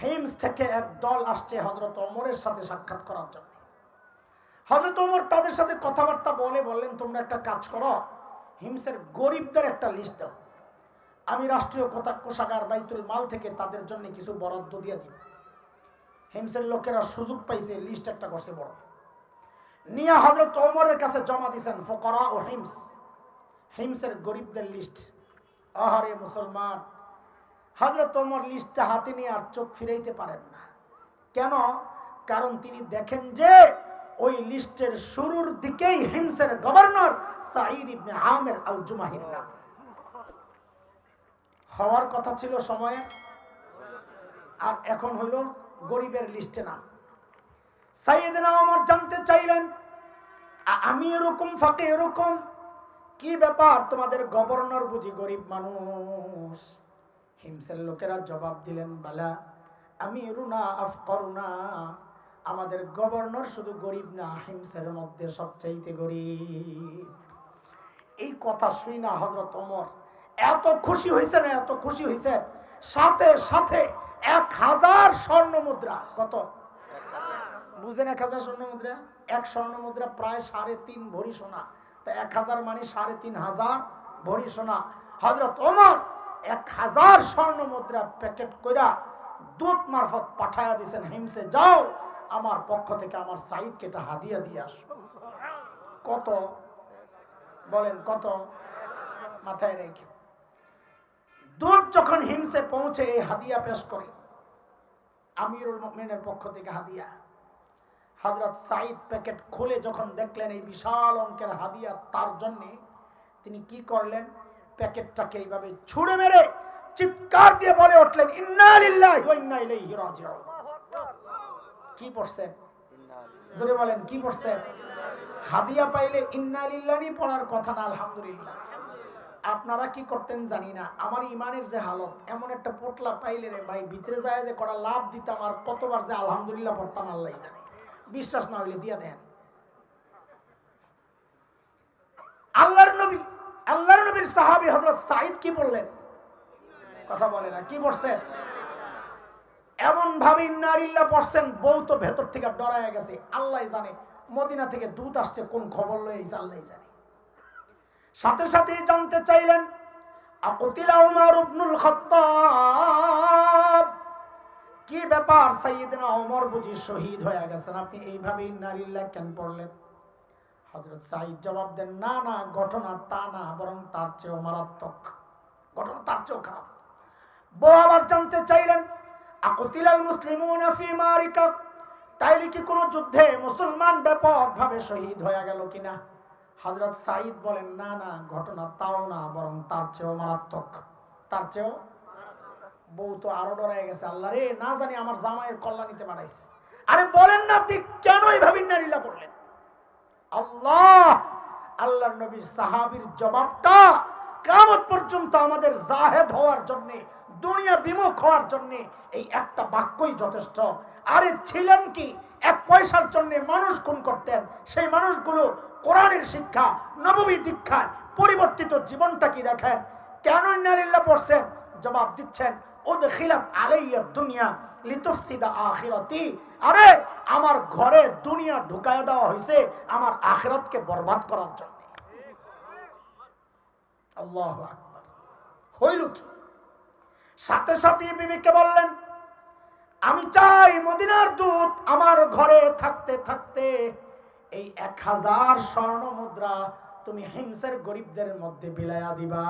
Hymns থেকে এক দল আসছে হযরত ওমরের সাথে সাক্ষাৎ করার জন্য। হযরত ওমর তাদের সাথে কথাবার্তা বললেন, তোমরা একটা কাজ করো, হিমসের গরিবদের একটা লিস্ট দাও, আমি রাষ্ট্রীয় কোষাগার বাইতুল মাল থেকে তাদের জন্য কিছু বরাদ্দ দিয়ে দিব। হিমসের লোকেরা সুযোগ পাইছে, লিস্ট একটা করছে বড়, নিয়ে হযরত ওমরের কাছে জমা দিয়েছেন। ফুকারা ও হিমস, হিমসের গরিবদের লিস্ট। আহারে মুসলমান, হযরত ওমর লিস্টটা হাতে নিয়ে আর চোখ ফিরাইতে পারেন না। কেন? কারণ তিনি দেখেন যে ওই লিস্টের শুরুর দিকেই হিমসের গভর্নর সাঈদ ইবনে আমির আল জুমাহির নাম। হওয়ার কথা ছিল সময়ে, আর এখন হইল গরিবের লিস্টে নাম। সাইয়েদনা ওমর জানতে চাইলেন, আমি এরকম ফাঁকে এরকম কি ব্যাপার, তোমাদের গভর্নর বুঝি গরিব মানুষ? হিমসের লোকেরা জবাব দিলেন, বালা আমিরুনা আফকারুনা, আমাদের গভর্নর শুধু গরিব না, হিমসের মধ্যে সবচাইতে গরিব। এই কথা শুই না হযরত ওমর এত খুশি হয়েছেন, এত খুশি হয়েছেন, সাথে সাথে 1000 স্বর্ণ মুদ্রা। কত বুঝেন? 1000 স্বর্ণ মুদ্রা, এক স্বর্ণ মুদ্রা প্রায় 3.5 ভরি সোনা, তা 1000 মানে 3.500 ভরি সোনা। হযরত ওমর 1000 স্বর্ণ মুদ্রা প্যাকেট কইরা দূত মারফত পাঠায়া দিয়েছেন, হিমসে যাও, আমার পক্ষ থেকে আমার সাঈদকে এটা হাদিয়া দিয়ে আসো। কত বলেন? কত? মাথায় রেখে দূত যখন হিমসে পৌঁছে এই হাদিয়া পেশ করে, আমিরুল মুমিনের পক্ষ থেকে হাদিয়া। হযরত সাঈদ প্যাকেট খুলে যখন দেখলেন এই বিশাল অঙ্কের হাদিয়া তার জন্য, তিনি কি করলেন? প্যাকেটটাকে এইভাবে ছুঁড়ে মেরে চিৎকার দিয়ে বলে উঠলেন, ইন্না লিল্লাহি ওয়া ইন্না ইলাইহি রাজিউন। কি পড়ছেন? জোরে বলেন, কি পড়ছেন? হাদিয়া পাইলে ইন্না লিল্লাহি পড়ার কথা না, আলহামদুলিল্লাহ। আপনারা কি করতেন জানি না, আমার ইমানের যে হালত, এমন একটা পোটলা পাইলে রে ভাই, ভিতরে যায় যে করা লাভ দিতাম, আর কতবার যে আলহামদুলিল্লাহ পড়তাম আল্লাহই জানে। বিশ্বাস না হইলে দিয়া দেন। আল্লাহর নবীর সাহাবী হযরত সাঈদ কি বললেন? কথা বলে না, কি পড়ছেন? এমন ভাবে ইন্না লিল্লাহ পড়ছেন, বউ তো ভেতর থেকে ডরায় গেছে। আল্লাহই জানে মদিনা থেকে দূত আসছে, কোন খবর লয়ে এই আল্লাহই জানে। সাথে সাথে জানতে চাইলেন, আকুতিলা উমর ইবনুল খাত্তাব, কি ব্যাপার, সাইয়েদনা ওমর বুঝি শহীদ হয়ে গেছেন, আপনি এইভাবে ইন্না লিল্লাহ কেন পড়লেন? হযরত সাঈদ জবাব দেন, না না, ঘটনা তা না, বরং তার চেয়েও মারাত্মক, ঘটনা তার চেয়েও খারাপ। বউ আবার জানতে চাইলেন, আকুতিলাল মুসলিমুনা ফি মারিকা, তাইলে কি কোনো যুদ্ধে মুসলমান ব্যাপকভাবে শহীদ হয়ে গেল কিনা? হযরত সাঈদ বলেন, না না, ঘটনা তাও না, বরং তার চেয়েও মারাত্মক, তার চেয়েও। বউ তো আরো ডরায় গেছে, আল্লাহ রে, না জানি আমার জামাইয়ের কল্যাণীতে বাড়াইছে। আরে বলেন না, আপনি কেন এইভাবে ইন্না লিল্লাহ পড়লেন? আল্লাহর নবীর সাহাবীর জবাবটা কিয়ামত পর্যন্ত আমাদের জাহেদ হওয়ার জন্য, দুনিয়া বিমুখ হওয়ার জন্য এই একটা বাক্যই যথেষ্ট। আরে ছিলেন কি, 1 পয়সার জন্য মানুষ খুন করতেন, সেই মানুষগুলো কোরআনের শিক্ষা, নববী দীক্ষায় পরিবর্তিত জীবনটা কি দেখেন। কেন ইন্না লিল্লাহ পড়ছেন? জবাব দিচ্ছেন, উদখিলাত আলাইয়া দুনিয়া লিতুফসিদা আখিরাতি, আরে আমার ঘরে দুনিয়া ঢুকায় দেওয়া হয়েছে আমার আখিরাতকে বরবাদ করার জন্য। আল্লাহু আকবার। হইল কি? সাথে সাথে বিবিকে বললেন, আমি চাই মদিনার দূত আমার ঘরে থাকতে থাকতে এই 1000 স্বর্ণ মুদ্রা তুমি হিমসের গরিবদের মধ্যে বিলায়া দিবা।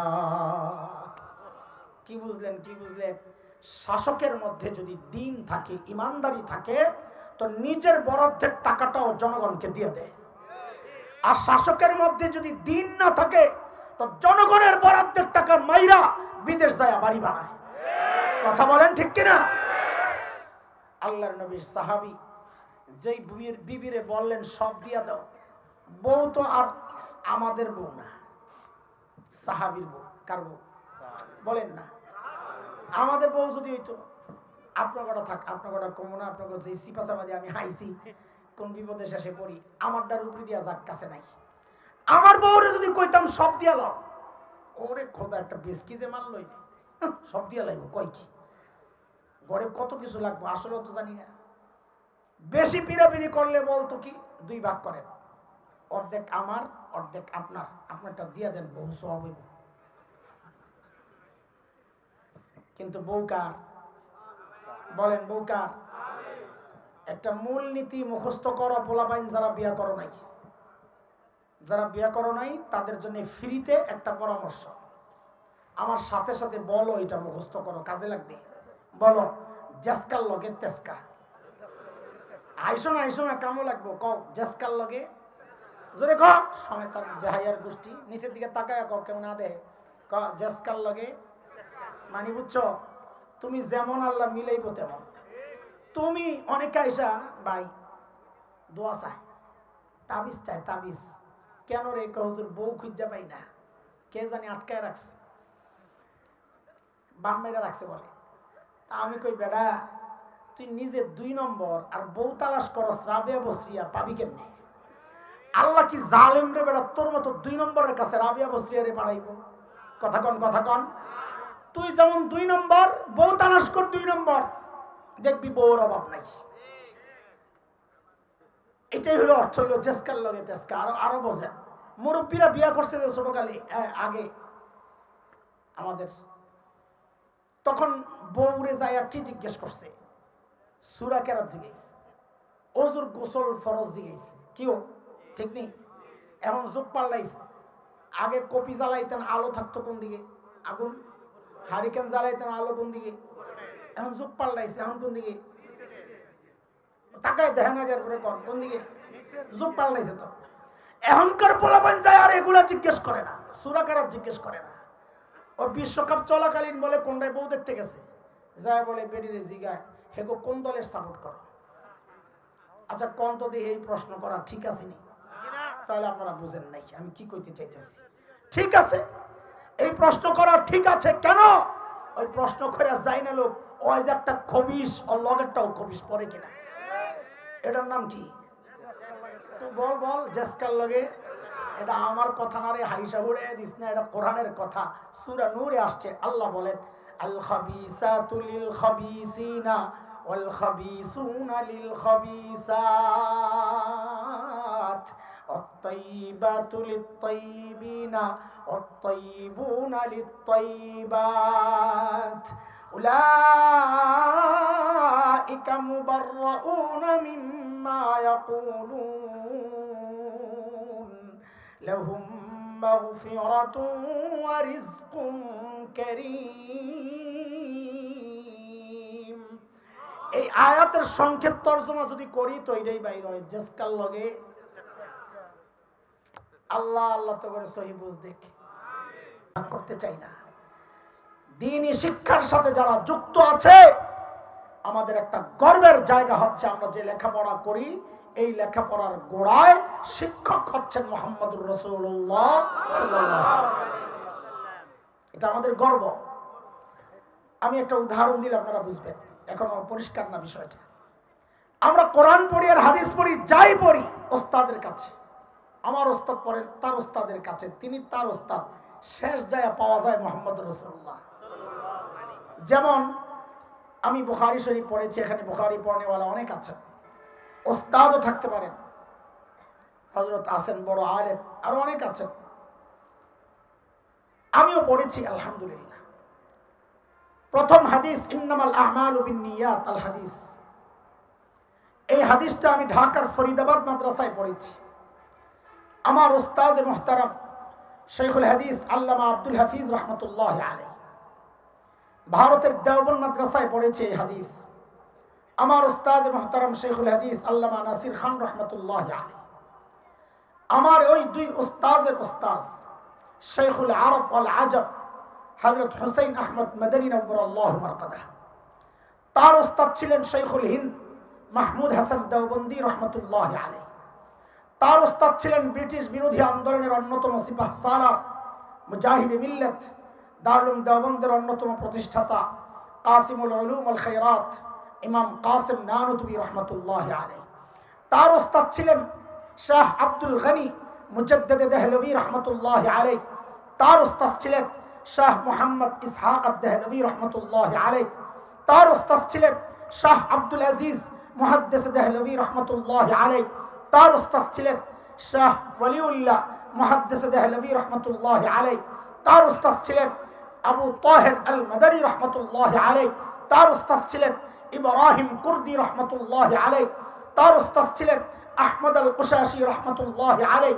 কি বুঝলেন? কি বুঝলেন? শাসকের মধ্যে যদি দিন থাকে, ইমানদারি থাকে, তো নিজের বরাদ্দের টাকাটাও জনগণকে দিয়ে দেয়। আর শাসকের মধ্যে যদি দিন না থাকে, তো জনগণের বরাদ্দের টাকা মাইরা বিদেশ যায় বাড়ি বানায়। কথা বলেন ঠিক কিনা? আল্লাহর নবীর সাহাবী যেই বিবিরে বললেন সব দিয়া দাও, বউ তো আর আমাদের বউ না, সাহাবীর বউ। কার বউ? বলেন না। আমাদের বউ যদি হইতো, আপনার কটা থাক, আপনার কটা কমো না, আপনার কাছে সিপাশাবাদী আমি হাইছি, কোন বিপদে শেষে পড়ি, আমারটার উপরে দিয়া যাক, কাছে নাই। আমার বউরে যদি কইতাম সব দিয়া লাও, ওরে খোদা, একটা বেশকি যে মারলই, সব দিয়া লাইব, কয় কি ঘরে কত কিছু লাগবে আসলেও তো জানি না। বেশি পিড়াপিড়ি করলে বলতো কি 2 ভাগ করেন, অর্ধেক আমার অর্ধেক আপনার, আপনারটা দিয়ে দেন, বহু সওয়াব হইব। কিন্তু বউ কার? বলেন বউ কার? একটা মূল নীতি মুখস্থ করো পোলাপাইন যারা বিয়া করো নাই, যারা বিয়া করো নাই তাদের জন্য ফ্রিতে একটা পরামর্শ, আমার সাথে সাথে বলো, এটা মুখস্থ করো, কাজে লাগবে। বলো, জেসকার লগে তেসকা। আইসো না কামও লাগবো, কও জেসকার লগে, জোরে ক, সময় তার বেহাইয়ার গোষ্ঠী নিচের দিকে তাকায় ক, কেউ না দে, ক জেসকার লগে। মানে বুঝছো, তুমি যেমন আল্লাহ মিলাইব তেমন। তুমি অনেকে আইসা ভাই দোয়া চায়, তাবিজ চায়, তাবিজ কেন রে? হুজুর বউ খুঁজা পাই না, কে জানি আটকায় রাখছে, বান মেরা রাখছে বলে। তা আমি কই বেড়া, তুই নিজে 2 নম্বর আর বউ তালাশ করস, রাবিয়া বসরিয়া পাবি কেমনে? আল্লাহ কি জালেম রে বেড়া, তোর মতো 2 নম্বরের কাছে রাবিয়া বসরিয়া রে পাঠাইব? কথা কন, কথা কন। তুই যেমন 2 নম্বর, বউ তালাশ কর 2 নম্বর, দেখবি বউর অভাব নাই। এটাই হলো অর্থ, হইলো জেসকার লগে তেসকা। আরো বোঝেন, মুরব্বীরা বিয়া করছে যে ছোটকালে আগে আমাদের, তখন বউরে যাইয়া কি জিজ্ঞেস করছে? সূরা কেরাত জিজ্ঞেস, ওজুর গোসল ফরজ জিজ্ঞেস, কিও ঠিক নেই। এখন যুগ পাল্টাইছে, আগে কপি জ্বালাইতেন, আলো থাকতো কোন দিকে? আগুন। হারিকেন জ্বালাইতেন, আলো কোন দিকে? এখন যুগ পাল্টাইছে, এখন কোন দিকে? তাকায় দেখেন আগের করে কোন দিকে? যুগ পাল্টাইছে তো। এখনকার পোলাপান যায় আর এগুলা জিজ্ঞেস করে না, সূরা কেরাত জিজ্ঞেস করে না। ও বিশ্বকাপ চলাকালীন বলে কোনটায় বউ দেখতে গেছে, যায় বলে বেডিরে জিগায়, হেগো কোন দলের সাপোর্ট করো? আচ্ছা কোন তো দিয়ে এই প্রশ্ন করা ঠিক আছে নি? তাহলে আপনারা বুঝেন নাই আমি কি কইতে চাইতেছি। ঠিক আছে, এই প্রশ্ন করা ঠিক আছে। কেন? ওই প্রশ্ন করে যায় না লোক, ওই যে একটা খবিস, ওর লগেরটাও খবিস পরে কিনা, এটার নাম কি? তুই বল জেসকার লগে। এটা আমার কথা না রে, হাইসা উড়ে দিস না, এটা কোরআনের কথা। সূরা নূরে আসছে, আল্লাহ বলেন আল খাবিসাতু লিল খাবিসিনা ওয়াল খাবিসুনা লিল খাবিসাত ওয়াত-তাইয়িবাতু লিত-তাইয়িবিনা ওয়াত-তাইয়িবুনা লিত-তাইয়িবাত উলাইকা মুবাররাউনা মিম্মা ইয়াকুলুন লাহুম মাগফিরাতুন ওয়া রিজকুন কারীম। এই আয়াতের সংক্ষেপ তরজমা যদি করি তো এটাই বাইর হয়, জেসকার লগে আল্লাহ আল্লাহ তো করে সহি বুঝ দেখে করতে চাই না। দ্বীনি শিক্ষার সাথে যারা যুক্ত আছে, আমাদের একটা গর্বের জায়গা হচ্ছে আমরা যে লেখাপড়া করি, এই লেখাপড়ার গোড়ায় শিক্ষক হচ্ছেন মুহাম্মদুর রাসূলুল্লাহ সাল্লাল্লাহু আলাইহি ওয়াসাল্লাম। এটা আমাদের গর্ব। আমি একটা উদাহরণ দিলে আপনারা বুঝবেন, এখনো পরিষ্কার না বিষয়টা। আমরা কোরআন পড়ি আর হাদিস পড়ি, যাই পড়ি ওস্তাদের কাছে, আমার ওস্তাদ পড়েন তার ওস্তাদের কাছে, তিনি তার ওস্তাদ, শেষ যায় পাওয়া যায় মুহাম্মদুর রাসূলুল্লাহ। যেমন আমি বুখারী শরীফ পড়েছি, এখানে বুখারী পড়নেওয়ালা অনেক আছেন, ওস্তাদও থাকতে পারেন, হযরত আছেন বড় আলেম, আরো অনেক আছেন, আমিও পড়েছি আলহামদুলিল্লাহ। প্রথম হাদিস ইন্নামাল আমালু বিন্নিয়াত আল হাদিস, এই হাদিসটা আমি ঢাকার ফরিদাবাদ মাদ্রাসায় পড়েছি। আমার উস্তাদ মুহতারাম শাইখুল হাদিস আল্লামা আব্দুল হাফিজ রহমতুল্লাহ আলাইহি ভারতের দেওবন্দ মাদ্রাসায় পড়েছে এই হাদিস। আমার উস্তাদ মুহতারাম শাইখুল হাদিস আল্লামা নাসির খান রহমতুল্লাহ আলাইহি, আমার ওই 2 উস্তাদের উস্তাদ শাইখুল আরব ওয়াল আজব হযরত হুসাইন আহমদ মাদানী নওয়ারাল্লাহু মারকাদাহ, তার উস্তাদ ছিলেন শাইখুল হিন্দ মাহমুদ হাসান দেওবন্দি রহমতুল্লাহ আলাইহি, তার উস্তাদ ছিলেন ব্রিটিশ বিরোধী আন্দোলনের অন্যতম সিপাহ সালার মুজাহিদে মিল্লাত দারুল দেওবন্দের অন্যতম প্রতিষ্ঠাতা কাসিমুল উলুম ওয়াল খায়রাত ইমাম কাসিম নানুতুবি রহমতুল্লাহ আলাইহি, তার উস্তাদ ছিলেন শাহ আব্দুল গনি মুজাদ্দিদে দেহলভী রহমতুল্লাহ আলাইহি, তার উস্তাদ ছিলেন শাহ মুহাম্মদ ইসহাক আদ-দেহলভী রহমতুল্লাহ আলাইহি, তার উস্তাদ ছিলেন শাহ আব্দুল আজিজ মুহাদ্দিস দেহলভী রহমতুল্লাহ আলাই। তার উস্তাদ ছিলেন শাহ ওয়ালিউল্লাহ মুহাদ্দিস দেহলভী রহমতুল্লাহ আলাই। তার উস্তাদ ছিলেন আবু তাহের আল মাদানী রহমতুল্লাহ আলাই। তার উস্তাদ ছিলেন ইব্রাহিম কুর্দি রহমতুল্লাহ আলাই। তার উস্তাদ ছিলেন আহমদ আল কুশাশি রহমতুল্লাহ আলাই।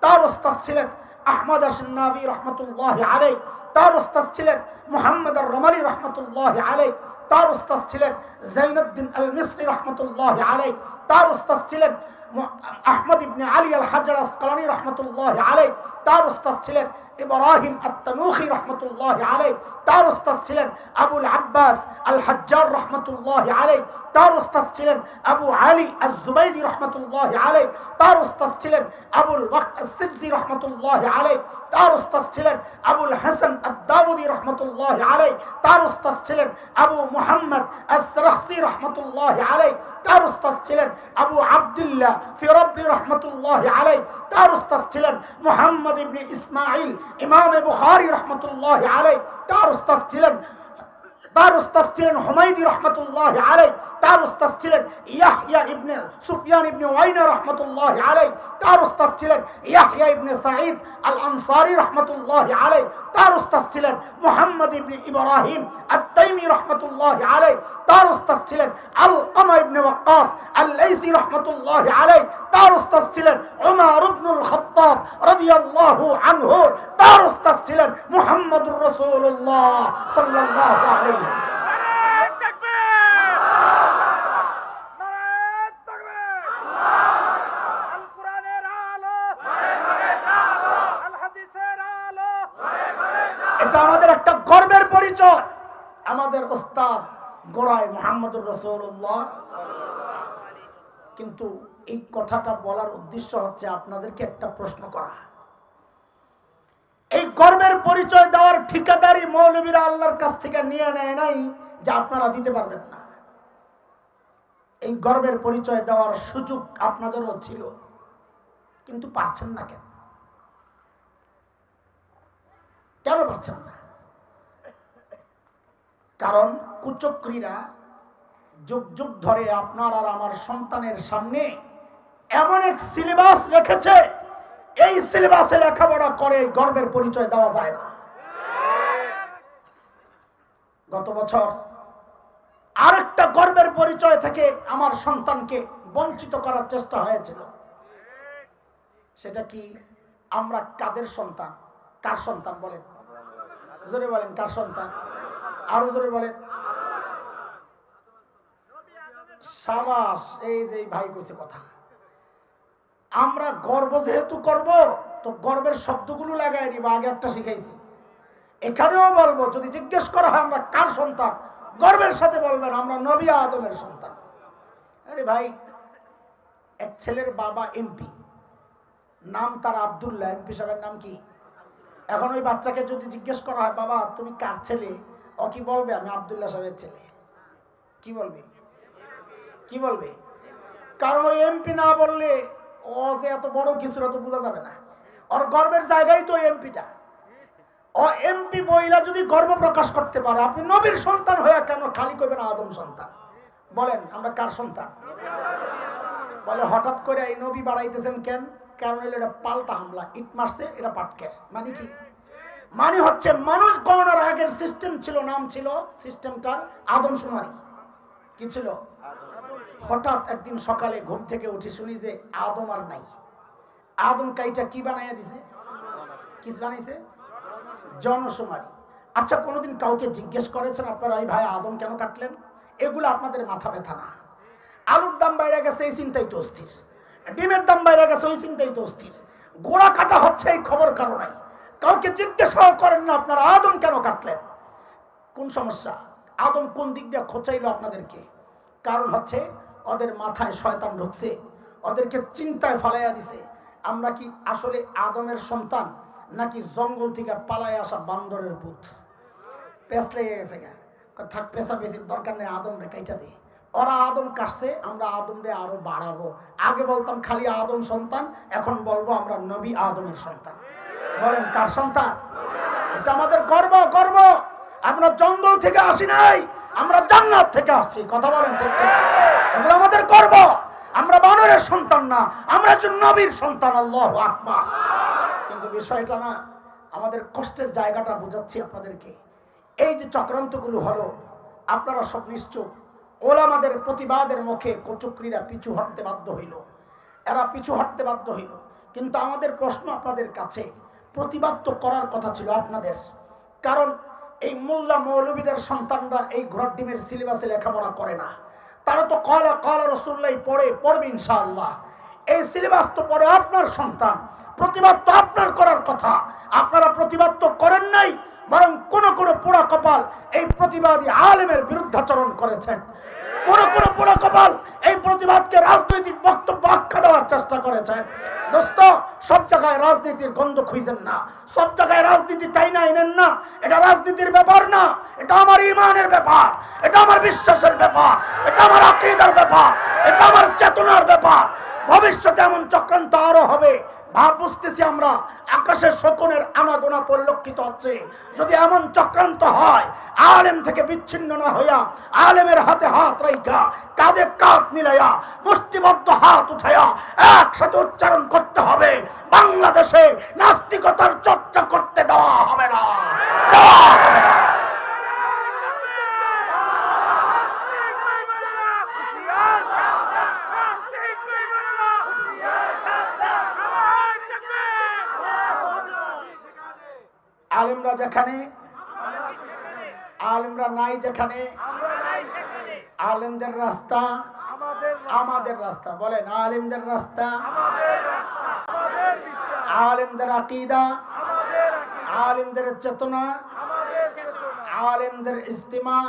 তার উস্তাদ ছিলেন আহমদ আশনাবি রহমতুল্লাহ আলাই। তার উস্তাদ ছিলেন মুহাম্মদ আর রমালি রহমতুল্লাহ আলাই। তার উস্তাদ ছিলেন জাইনুদ্দিন আল মিসরি রহমতুল্লাহ আলাই। তার উস্তাদ ছিলেন আহমদ ইবনে আলী আল হাজার আসকালানি রহমতুল্লাহ আলাই। তার উস্তাদ ছিলেন ইব্রাহিম আত-তানুখি রহমতুল্লাহ আলাই। তার উস্তাদ ছিলেন আবুল আব্বাস আল হাজ্জার রহমতুল্লাহ আলাই। তার উস্তাদ ছিলেন আবু আলী আজ-জুবাইদি রহমতুল্লাহ আলাই। তার উস্তাদ ছিলেন আবুল ওয়াক্ত আস-সিবজি রহমতুল্লাহ আলাই। তার উস্তাদ ছিলেন আবুল হাসান আদ-দাউদি রহমতুল্লাহ আলাই। তার উস্তাদ ছিলেন আবু মুহাম্মদ আস-সারাখসি রহমতুল্লাহ আলাই। তার উস্তাদ ছিলেন আবু আব্দুল্লাহ ফিরাবি রহমতুল্লাহ আলাই। তার উস্তাদ ছিলেন মুহাম্মদ ইবনে ইসমাঈল ইমাম বুখারী রহমতুল্লাহ আলাই। তার উস্তাদ ছিলেন হুমায়দি রহমতুল্লাহ আলাই। তার উস্তাদ ছিলেন ইয়াহইয়া ইবনে সুফিয়ান ইবনে ওয়াইনা রহমতুল্লাহ আলাই। তার উস্তাদ ছিলেন ইয়াহইয়া ইবনে সাঈদ আল আনসারী রহমতুল্লাহ আলাই। তার উস্তাদ ছিলেন মুহাম্মদ ইবনে ইব্রাহিম আত-তাইমি রহমতুল্লাহ আলাই। তার উস্তাদ ছিলেন আলকামা ইবনে ওয়াক্কাস আল-লাইসি রহমতুল্লাহ আলাই। তার উস্তাদ ছিলেন উমর ইবনুল খাত্তাব রাদিয়াল্লাহু আনহু। তার উস্তাদ ছিলেন মুহাম্মদুর রাসূলুল্লাহ সাল্লাল্লাহু আলাইহি ওয়াসাল্লাম। এটা আমাদের একটা গর্বের পরিচয়। আমাদের উস্তাদ গোড়ায় মুহাম্মদুর রাসূলুল্লাহ। কিন্তু এই কথাটা বলার উদ্দেশ্য হচ্ছে আপনাদেরকে একটা প্রশ্ন করা। এই গর্বের পরিচয় দেওয়ার ঠিকাদারি মৌলবীরা আল্লাহর কাছ থেকে নিয়ে নেয় নাই যে আপনারা দিতে পারবেন না। এই গর্বের পরিচয় দেওয়ার সুযোগ আপনাদেরও ছিল, কিন্তু পারছেন না। কেন পারছেন না? কারণ কুচক্রীরা যুগ যুগ ধরে আপনার আর আমার সন্তানের সামনে এমন এক সিলেবাস রেখেছে, এই সিলেবাসে লেখাপড়া করে গর্বের পরিচয় দেওয়া যায় না। গত বছর আরেকটা গর্বের পরিচয় থেকে আমার সন্তানকে বঞ্চিত করার চেষ্টা হয়েছিল। সেটা কি? আমরা কাদের সন্তান? কার সন্তান বলেন? জোরে বলেন, কার সন্তান? আরো জোরে বলেন। সাবাস, এই যে ভাই কইছে কথা। আমরা গর্ব যেহেতু করব, তো গর্বের শব্দগুলো লাগাই নিব। আগে একটা শিখাইছি, এখানেও বলবো। যদি জিজ্ঞেস করা হয় আমরা কার সন্তান, গর্বের সাথে বলবেন আমরা নবী আদমের সন্তান। আরে ভাই, এক ছেলের বাবা এমপি, নাম তার আব্দুল্লাহ। এমপি সাহেবের নাম কি? এখন ওই বাচ্চাকে যদি জিজ্ঞেস করা হয় বাবা তুমি কার ছেলে, ও কি বলবে? আমি আব্দুল্লাহ সাহেবের ছেলে। কি বলবে? কি বলবে? কারণ ওই এমপি না বললে ও যে এত বড় কিছুটা তো বোঝা যাবে না। ওর গর্বের জায়গায় তো এমপিটা। ও এমপি বইলা যদি গর্ব প্রকাশ করতে পারে, আপনি নবীর সন্তান হয়ে কেন খালি কইবেন আদম সন্তান? বলেন আমরা কার সন্তান? বলে হঠাৎ করে এই নবী বাড়াইতেছেন কেন? কারণ এটা পাল্টা হামলা, ইট মারছে, এটা পাটকে। মানে কি? মানে হচ্ছে মানুষ গণনার আগের সিস্টেম ছিল, নাম ছিল সিস্টেমটার আদমশুমারি। কি ছিল? হঠাৎ একদিন সকালে ঘুম থেকে উঠে শুনি যে আদম আর নাই। আদম কাইটা কি বানাইয়া দিছে? কি বানাইছে? জনশুমারি। আচ্ছা, কোনোদিন কাউকে জিজ্ঞেস করেছেন আপনারা এই ভাই আদম কেন কাটলেন? এগুলো আপনাদের মাথা ব্যথা না। আলুর দাম বাইরে গেছে এই চিন্তাই তো অস্থির, ডিমের দাম বাইরে গেছে ওই চিন্তাই তো অস্থির, গোড়া কাটা হচ্ছে এই খবর কারো নাই। কাউকে জিজ্ঞাসাও করেন না আপনারা আদম কেন কাটলেন। কোন সমস্যা? আদম কোন দিক দিয়ে খোঁচাইলো আপনাদেরকে? কারণ হচ্ছে ওদের মাথায় শয়তান ঢুকছে, ওদেরকে চিন্তায় ফালাইয়া দিছে আমরা কি আসলে আদমের সন্তান নাকি জঙ্গল থেকে পালায় আসা বান্দরের পুত। পেঁচ লেগে গেছে গা, থাক পেঁচা পেঁচির দরকার নেই, আদম রে কাইটা দে। ওরা আদম কাটছে, আমরা আদম রে আরো বাড়াবো। আগে বলতাম খালি আদম সন্তান, এখন বলবো আমরা নবী আদমের সন্তান। বলেন কার সন্তান? এটা আমাদের গর্ব। গর্ব। আমরা জঙ্গল থেকে আসি নাই, আমরা জান্নাত থেকে আসছি। কথা বলেন ঠিক ঠিক? এগুলো আমাদের গর্ব। আমরা বানরের সন্তান না, আমরা একজন নবীর সন্তান। আল্লাহু আকবার। কিন্তু বিষয়টা না, আমাদের কষ্টের জায়গাটা বুঝাচ্ছি আপনাদেরকে। এই যে চক্রান্তগুলো হলো, আপনারা সব নিশ্চুপ। ওলামাদের প্রতিবাদের মুখে কচুকরিরা পিছু হটতে বাধ্য হইল, এরা পিছু হটতে বাধ্য হইল। কিন্তু আমাদের প্রশ্ন আপনাদের কাছে, প্রতিবাদ তো করার কথা ছিল আপনাদের। কারণ এই মোল্লা মৌলবীদের সন্তানরা এই ঘোড়ার ডিমের সিলেবাসে লেখাপড়া করে না। তারা তো কলা কলা রাসূলুল্লাহ পড়বে ইনশাআল্লাহ। এই সিলেবাস তো পড়ে আপনার সন্তান। প্রতিবাদ তো আপনার করার কথা, আপনারা প্রতিবাদ তো করেন নাই, বরং কোন কোন পোড়া কপাল এই প্রতিবাদী আলেমের বিরুদ্ধাচরণ করেছেন। কোন কোন পোড়া কপাল এই প্রতিবাদকে রাজনৈতিক বক্তব্য আখ্যা দেওয়ার চেষ্টা করেছেন। দোস্ত, সব জায়গায় রাজনীতির গন্ধ খুঁজেন না, সব জায়গায় রাজনীতি টাইনা আইনেন না। এটা রাজনীতির ব্যাপার না, এটা আমার ঈমানের ব্যাপার, এটা আমার বিশ্বাসের ব্যাপার, এটা আমার আকীদার ব্যাপার, এটা আমার চেতনার ব্যাপার। ভবিষ্যতে এমন চক্রান্ত আরো হবে, ভাব বুঝতেছি আমরা। আকাশের শকুনের আনাগোনা পরিলক্ষিত হচ্ছে। যদি এমন চক্রান্ত হয়, আলেম থেকে বিচ্ছিন্ন না হইয়া আলেমের হাতে হাত রাইখা, কাঁধে কাঁধ মিলাইয়া, মুষ্টিবদ্ধ হাত উঠাইয়া একসাথে উচ্চারণ করতে হবে, বাংলাদেশে নাস্তিকতার চর্চা করতে দেওয়া হবে না, দেওয়া হবে না। আলেমরা যেখানে, আলেমরা নাই যেখানে, আলেমদের রাস্তা আমাদের রাস্তা। বলেন, আলেমদের রাস্তা, আলেমদের আকীদা, আলেমদের চেতনা, আলেমদের ইজতিমা,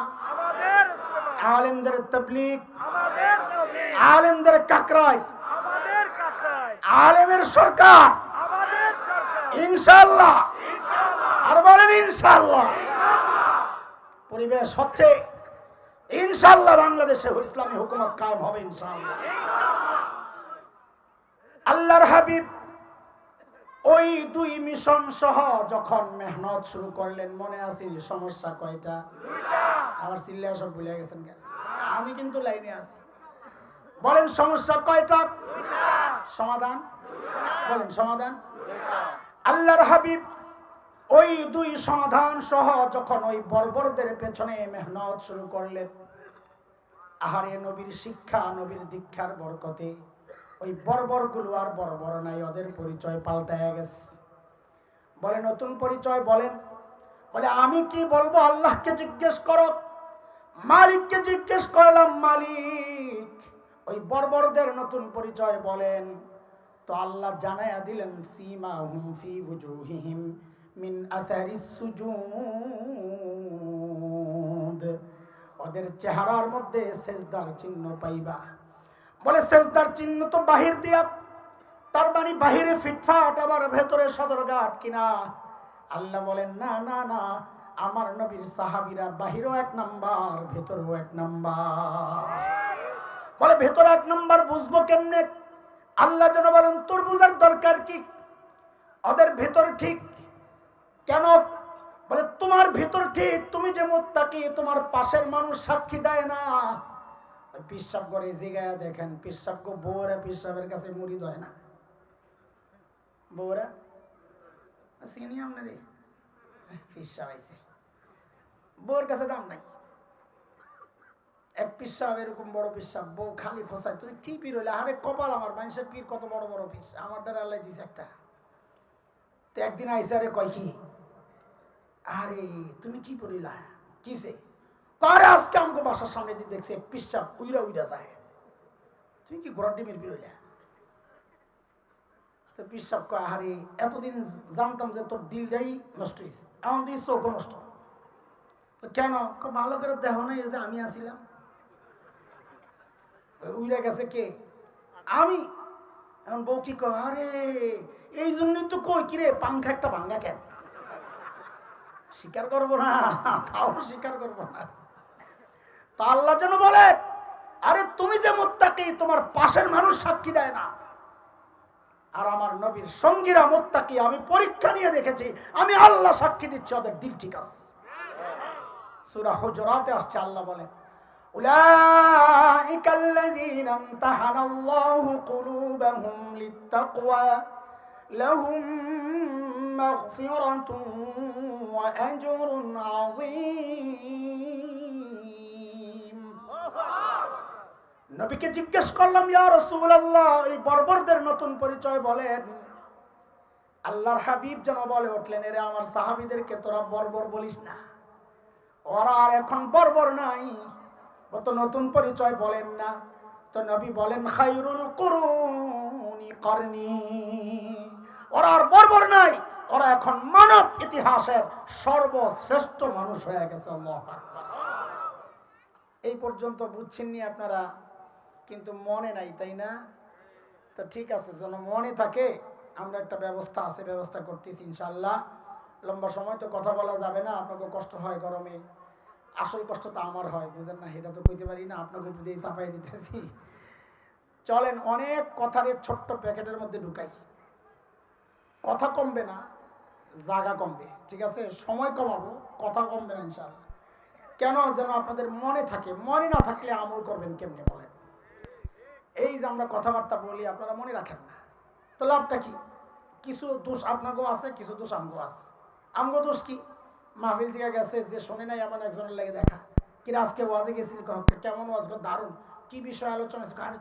আলেমদের তাবলীগ, আলেমদের কাকরাই, আলেমের সরকার ইনশাআল্লাহ। আর বলেন ইনশাআল্লাহ। পরিবেশ হচ্ছে ইনশাআল্লাহ, বাংলাদেশে ইসলামী হুকুমত কায়েম হবে ইনশাআল্লাহ। আল্লাহর হাবিব ওই দুই মিশন সহ যখন মেহনত শুরু করলেন, মনে আছে সমস্যা কয়টা? আমার চিল্লা সব ভুলে গেছেন কেন? আমি কিন্তু লাইনে আছি। বলেন সমস্যা কয়টা? সমাধান বলেন, সমাধান। আল্লাহর হাবিব ওই দুই সমাধান সহ যখন ওই বর্বরদের পেছনে মেহনত শুরু করলেন, আহারে নবীর শিক্ষা, নবীর দীক্ষার বরকতে ওই বর্বরগুলো আর বর্বর নাই, ওদের পরিচয় পাল্টায় গেছে। বলে নতুন পরিচয় বলেন। বলে আমি কি বলবো? আল্লাহকে জিজ্ঞেস করো। মালিককে জিজ্ঞেস করলাম, মালিক ওই বর্বরদের নতুন পরিচয় বলেন। তো আল্লাহ জানায়া দিলেন, সীমাহুম ফি ওজুহিহিম মিন আসারিস সুজুদ, ওদের চেহারার মধ্যে সেজদার চিহ্ন পাইবা। বলে সেজদার চিহ্ন তো বাহির দিয়া, তার মানে বাহিরে ফিটফাট, আবার ভেতরে সদরঘাট কিনা? আল্লাহ বলেন না না না, আমার নবীর সাহাবীরা বাহিরও এক নাম্বার, ভেতরেও এক নাম্বার। বলে ভেতরে এক নাম্বার বুঝবো কেমনে? আল্লাহ যেন বলেন, তোর বুঝার দরকার কি? ওদের ভেতর ঠিক কেন? বলে তোমার ভেতর ঠিক, তুমি যে মুত্তাকি, তোমার পাশের মানুষ সাক্ষী দেয় না। পিসাব করে জিগায়া দেখেন, পিসাব গো বউরা পিসাবের কাছে মুড়ি দেয় না। বউরা চিনি আপনারে, পিসাব আইছে, বউর কাছে দাম নাই। এক পিসাব এরকম বড় পিসাব, বউ খালি খোঁচায়, তুমি কি পীর হইলে? আরে কপাল আমার, মানুষের পীর কত বড় বড় পীর, আমার দ্বারা আল্লাহ দিছে একটা। তো একদিন আইসে, আরে কয় কি, আরে তুমি কি পড়িলা? কিসে? আরে আজকে আমাকে বাসার সামনে দিয়ে দেখছি এক পিসাব উইরা উইরা যায়, তুমি কি ঘোড়ার ডিমের পীর হইলা? তো পিসাব কয়, আরে এতদিন জানতাম যে তোর দিলটাই নষ্ট হয়েছে, এমন দিস চোখও নষ্ট। কেন? ভালো করে দেহ নাই যে আমি আসিলাম। উইরা গেছে কে? আমি। এখন বউ কি কয়, আরে এই জন্যই তো কই, কিরে পাংখা একটা ভাঙ্গা কেন? স্বীকার করবো না, তাও স্বীকার করবো না। তো আল্লাহ যেন বলে, আরে তুমি যে মুত্তাকি, তোমার পাশের মানুষ সাক্ষী দেয় না। আর আমার নবীর সঙ্গীরা মুত্তাকি, আমি পরীক্ষা নিয়ে দেখেছি, আমি আল্লাহ সাক্ষী দিচ্ছি, ওদের দিল ঠিক আছে। সূরা হুজুরাতে আসছে, আল্লাহ বলেন উলাইকাল্লাযীনা ইমতাহানাল্লাহু কুলুবাহুম লিত্তাকওয়া লাহুম মাগফিরাতুন ওয়া আজরুন আযীম। নবীকে জিজ্ঞেস করলাম, ইয়া রাসূলুল্লাহ, এই বর্বরদের নতুন পরিচয় বলেন। আল্লাহর হাবিব যেন বলে উঠলেন, এরে আমার সাহাবীদেরকে তোরা বর্বর বলিস না, ওরা আর এখন বর্বর নাই, ও তো নতুন পরিচয় বলেন না। তো নবী বলেন, খায়রুল কুরুনি করনি, ওরা আর বর্বর নাই, ওরা এখন মানব ইতিহাসের সর্বশ্রেষ্ঠ মানুষ হয়ে গেছে। আল্লাহু আকবার। এই পর্যন্ত বুঝছেননি আপনারা, কিন্তু মনে নাই, তাই না? তো ঠিক আছে, যেন মনে থাকে আমরা একটা ব্যবস্থা আছে, ব্যবস্থা করতেছি ইনশাআল্লাহ। লম্বা সময় তো কথা বলা যাবে না, আপনাকে কষ্ট হয় গরমে, আসল কষ্ট তো আমার হয়, বুঝেন না? এটা তো কইতে পারি না, আপনাকে উপর দিয়ে চাপাই দিতেছি। চলেন অনেক কথার ছোট্ট প্যাকেটের মধ্যে ঢুকাই। কথা কমবে না, জায়গা কমবে, ঠিক আছে? সময় কমাবো, কথা কমবে না ইনশাআল্লাহ। কেন? যেন আপনাদের মনে থাকে। মনে না থাকলে আমল করবেন কেমনে বলেন? এই যে আমরা কথাবার্তা বলি, আপনারা মনে রাখেন না, তো লাভটা কি? কিছু দোষ আপনাকেও আছে, কিছু দোষ আমগো আছে। আমগো দোষ কি? মাহফিল থেকে গেছে, যে শোনে নাই এমন একজনের লেগে দেখা, কিনা আজকে ওয়াজে গেছিল, কেমন ওয়াজ, দারুণ, কি বিষয় আলোচনা হয়েছে, আরে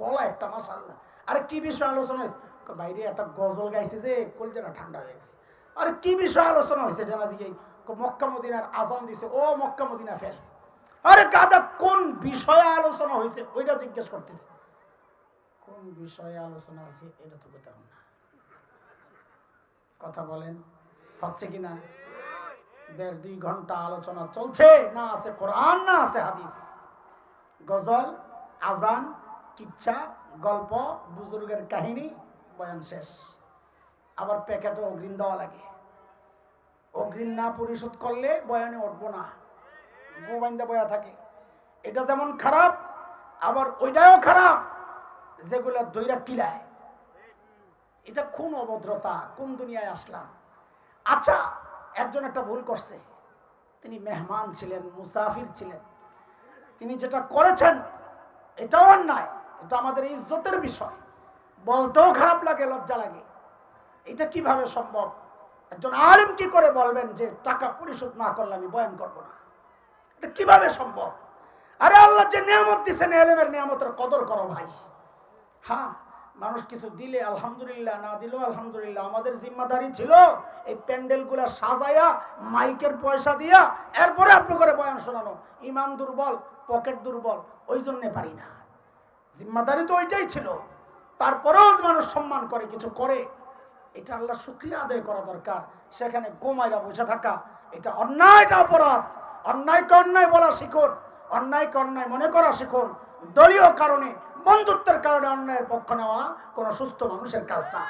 গলা একটা মাশাআল্লাহ, আরে কি বিষয় আলোচনা হয়েছে, বাইরে একটা গজল গাইছে যে কলজেরা ঠান্ডা হয়ে গেছে, আরে কি বিষয় আলোচনা হয়েছে, জানাজি মক্কা মদিনার আজান দিছে, ও মক্কা মদিনা ফের, আরে গাদা কোন বিষয়ে আলোচনা হয়েছে ওইটা জিজ্ঞেস করতেছে, কোন বিষয়ে আলোচনা হয়েছে এটা তো বলতাম না। কথা বলেন, হচ্ছে কিনা? 1.5-2 ঘন্টা আলোচনা চলছে, না আছে কোরআন, না আছে হাদিস, গজল, আজান, কিচ্ছা, গল্প, বুজুর্গের কাহিনী, বয়ান শেষ। আবার প্যাকেটে অগ্রিম দেওয়া লাগে, অগ্রিম না পরিশোধ করলে বয়ানে উঠবো না, গোবাইন্দা বয়া থাকে। এটা যেমন খারাপ, আবার ওইটাও খারাপ যেগুলা দইরা কিলায়। এটা কোন অভদ্রতা, কোন দুনিয়ায় আসলাম? আচ্ছা, একজন একটা ভুল করছে, তিনি মেহমান ছিলেন, মুসাফির ছিলেন, তিনি যেটা করেছেন এটাও অন্যায়, এটা আমাদের ইজ্জতের বিষয়, বলতেও খারাপ লাগে, লজ্জা লাগে। এটা কিভাবে সম্ভব? একজন আলেম কি করে বলবেন যে টাকা পরিশোধ না করলে আমি বয়ান করবো না? এটা কিভাবে সম্ভব? আরে আল্লাহ যে নিয়ামত দিচ্ছেন, এলেমের নিয়ামতের কদর করো ভাই। হ্যাঁ, মানুষ কিছু দিলে আলহামদুলিল্লাহ, না দিলেও আলহামদুলিল্লাহ। আমাদের জিম্মাদারি ছিল এই প্যান্ডেলগুলা সাজাইয়া, মাইকের পয়সা দিয়া এরপরে আপনি করে বয়ান শোনানো। ইমান দুর্বল, পকেট দুর্বল, ওই জন্যে পারি না। জিম্মাদারি তো ওইটাই ছিল, তারপরেও মানুষ সম্মান করে, কিছু করে, এটা আল্লাহ শুকরিয়া আদায় করা দরকার। সেখানে গোমাইরা বসে থাকা, এটা অন্যায়, এটা অপরাধ। অন্যায়কে অন্যায় বলা শিখুন, অন্যায়কে অন্যায় মনে করা শিখুন। দলীয় কারণে, বন্ধুত্বের কারণে অন্যায়ের পক্ষ নেওয়া কোনো সুস্থ মানুষের কাজ না।